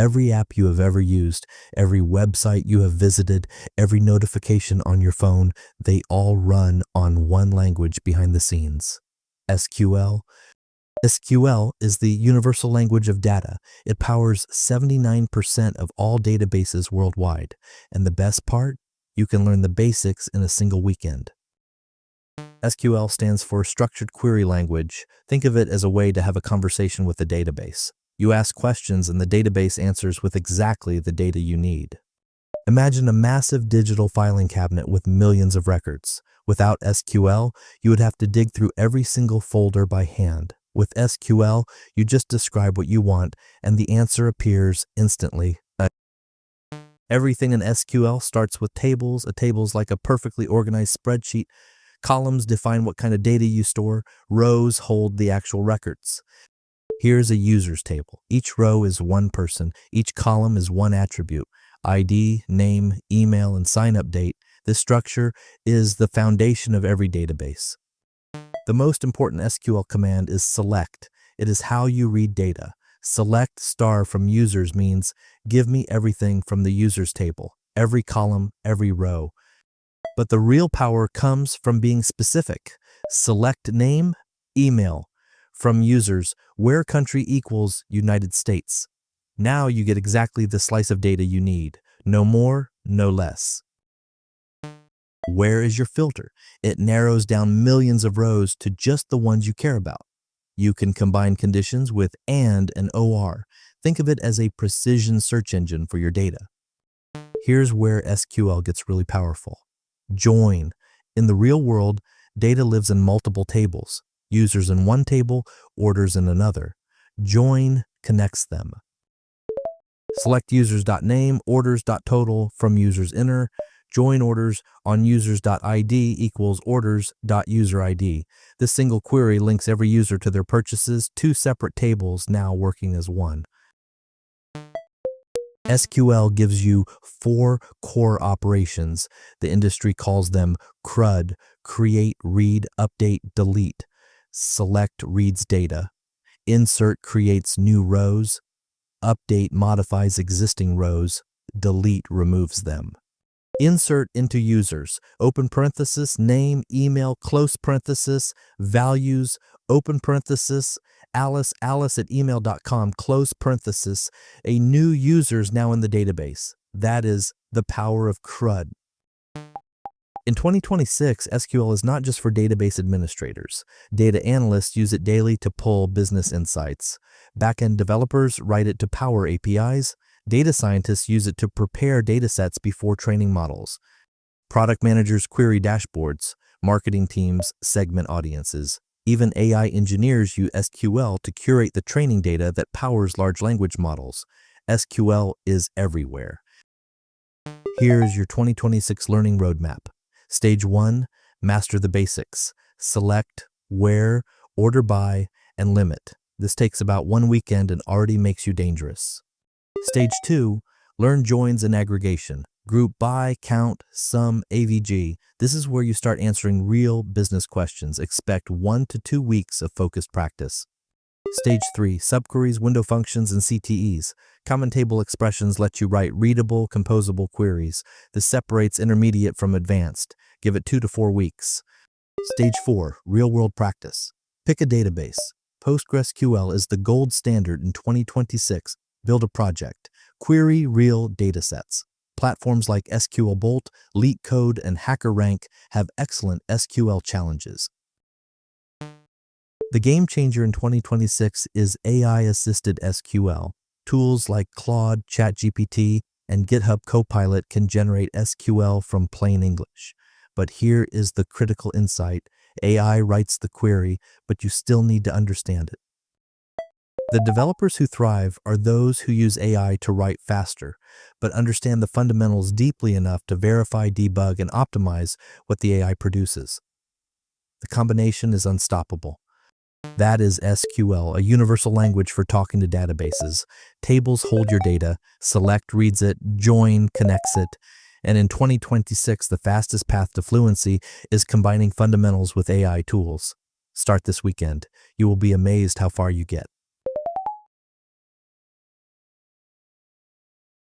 Every app you have ever used, every website you have visited, every notification on your phone, they all run on one language behind the scenes: SQL. SQL is the universal language of data. It powers 79% of all databases worldwide. And the best part? You can learn the basics in a single weekend. SQL stands for Structured Query Language. Think of it as a way to have a conversation with the database. You ask questions and the database answers with exactly the data you need. Imagine a massive digital filing cabinet with millions of records. Without SQL, you would have to dig through every single folder by hand. With SQL, you just describe what you want and the answer appears instantly. Everything in SQL starts with tables. A table is like a perfectly organized spreadsheet. Columns define what kind of data you store. Rows hold the actual records. Here's a users table. Each row is one person. Each column is one attribute: ID, name, email, and sign-up date. This structure is the foundation of every database. The most important SQL command is select. It is how you read data. Select star from users means give me everything from the users table, every column, every row. But the real power comes from being specific. Select name, email. From users, where country equals United States. Now you get exactly the slice of data you need. No more, no less. Where is your filter? It narrows down millions of rows to just the ones you care about. You can combine conditions with AND and OR. Think of it as a precision search engine for your data. Here's where SQL gets really powerful. Join. In the real world, data lives in multiple tables. Users in one table, orders in another. Join connects them. Select users.name, orders.total from users inner. Join orders on users.id equals orders.userid. This single query links every user to their purchases, two separate tables now working as one. SQL gives you 4 core operations. The industry calls them CRUD: create, read, update, delete. Select reads data. Insert creates new rows. Update modifies existing rows. Delete removes them. Insert into users, open parenthesis, name, email, close parenthesis, values, open parenthesis, alice@email.com, close parenthesis. A new user is now in the database. That is the power of CRUD. In 2026, SQL is not just for database administrators. Data analysts use it daily to pull business insights. Backend developers write it to power APIs. Data scientists use it to prepare datasets before training models. Product managers query dashboards. Marketing teams segment audiences. Even AI engineers use SQL to curate the training data that powers large language models. SQL is everywhere. Here's your 2026 learning roadmap. Stage 1, master the basics. Select, where, order by, and limit. This takes about 1 weekend and already makes you dangerous. Stage 2, learn joins and aggregation. Group by, count, sum, AVG. This is where you start answering real business questions. Expect 1 to 2 weeks of focused practice. Stage 3, subqueries, window functions, and CTEs. Common table expressions let you write readable, composable queries. This separates intermediate from advanced. Give it 2 to 4 weeks. Stage 4, real-world practice. Pick a database. PostgreSQL is the gold standard in 2026. Build a project. Query real datasets. Platforms like SQL Bolt, LeetCode, and HackerRank have excellent SQL challenges. The game changer in 2026 is AI-assisted SQL. Tools like Claude, ChatGPT, and GitHub Copilot can generate SQL from plain English. But here is the critical insight. AI writes the query, but you still need to understand it. The developers who thrive are those who use AI to write faster, but understand the fundamentals deeply enough to verify, debug, and optimize what the AI produces. The combination is unstoppable. That is SQL, a universal language for talking to databases. Tables hold your data, select reads it, join connects it, and in 2026, the fastest path to fluency is combining fundamentals with AI tools. Start this weekend. You will be amazed how far you get.